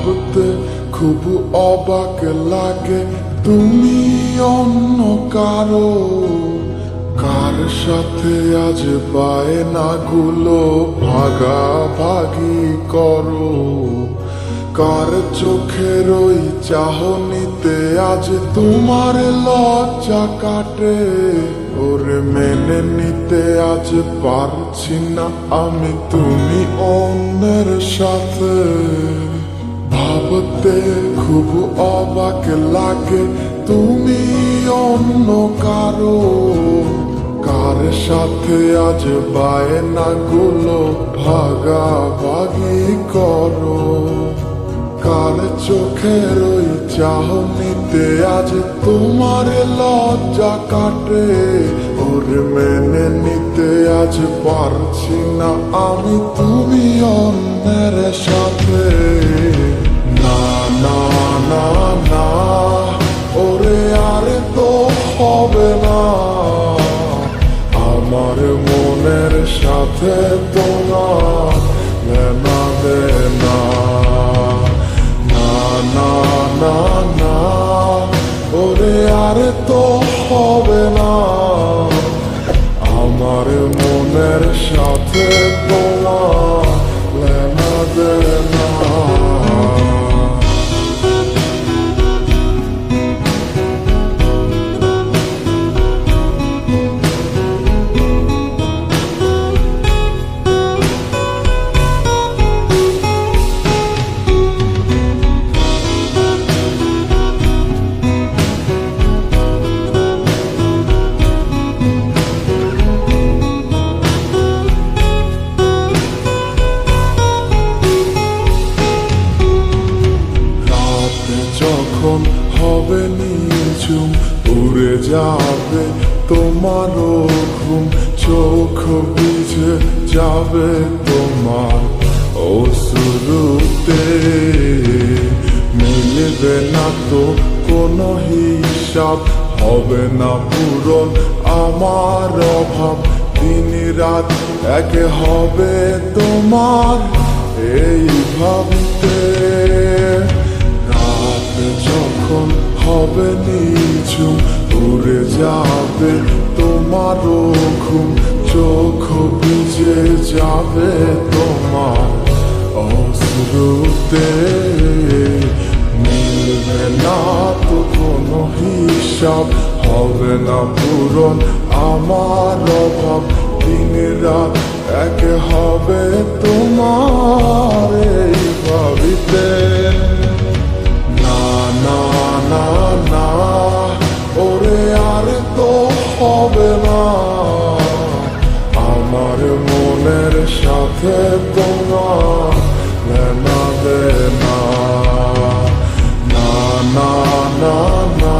ভাবতে খুব অবাক লাগে, তুমি অন্য কারো। কার সাথে আজ বায়নাগুলো ভাগাভাগি করো? কার চোখের ওই চাহনিতে আজ তোমার লজ্জা কাটে? ওরে মেনে নিতে আজ পারছি না আমি তুমি অন্যের সাথে। ভাবতে খুব অবাক লাগে, তুমি অন্য কারো। কার সাথে আজ বায়নাগুলো ভাগাভাগি করো? কার চোখের ওই চাহনিতে আজ তোমার লজ্জা কাটে? ওরে মেনে নিতে আজ পারছি না আমি তুমি অন্যের সাথে। না না না না, ওরে আর তো হবে না, আমার মনের সাথে তোমার লেনা দেনা। না না না না, ওরে আর তো হবে না, আমার মনের সাথে তোমার লেনা দেনা। যখন হবে নিঝুম উড়ে যাবে তোমারও ঘুম, চোখ ভিজে যাবে তোমার অশ্রুতে। মিলবে না তো কোনো হিসাব, হবে না পূরণ আমার অভাব। দিন রাত এক হবে তোমার এই ভাবতে। যখন হবে নিঝুম উড়ে যাবে তোমারও ঘুম, চোখ ভিজে যাবে তোমার অশ্রুতে। মিলবে না তো কোনো হিসাব, হবে না পূরণ আমার অভাব। দিন রাত এক হবে তোমার এই ভাবিতে। না না না, ওরে আর তো হবে না, আমার মনের সাথে তোমার লেনা দেনা। না না না না,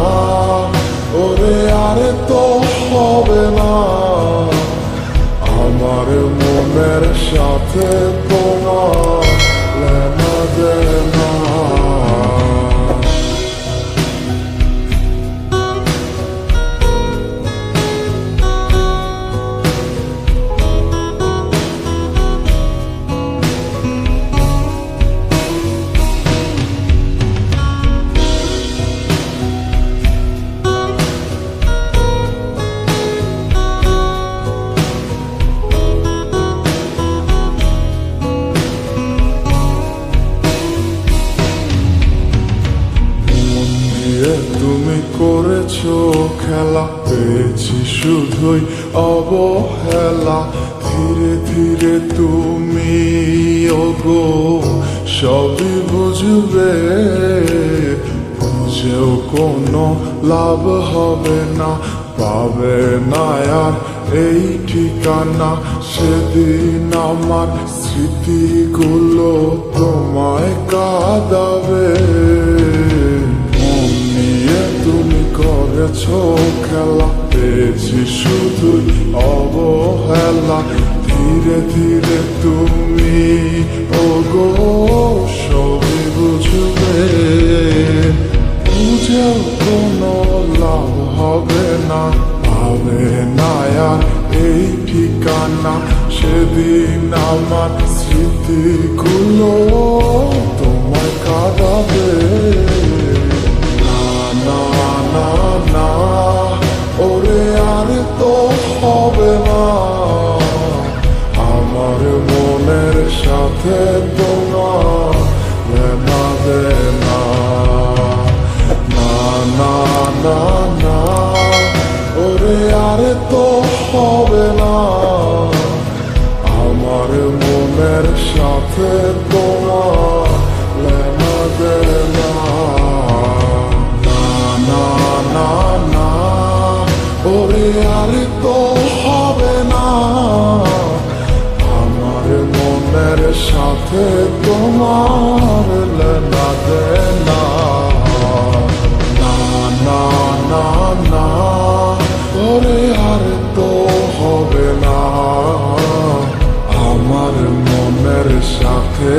ওরে আর তো হবে না, আমার মনের সাথে তোমার লেনা দেনা। তুমি করেছো খেলা, পেয়েছি শুধুই অবহেলা। ধীরে ধীরে তুমি ওগো সবই বুঝবে, বুঝেও কোনো লাভ হবে না, পাবে না আর এই ঠিকানা। সেদিন আমার স্মৃতিগুলো তোমায় কাঁদাবে। তুমি করেছো খেলা, পেয়েছি শুধুই অবহেলা। ধীরে ধীরে তুমি ওগো সবই বুঝবে, বুঝেও কোনো লাভ হবে না, পাবে না আর এই ঠিকানা। সেদিন আমার স্মৃতিগুলো তোমায় কাঁদা তোমার লেনা দেনা না না না না ওরে আরে তো হবে না আমার মনের সাথে তোমার লেনা দেনা না না না না ওরে আরে তো হবে না আমার মনের সাথে তোমার লেনা দেনা না না না না ওরে আরে তো হবে না আমার মনের সাথে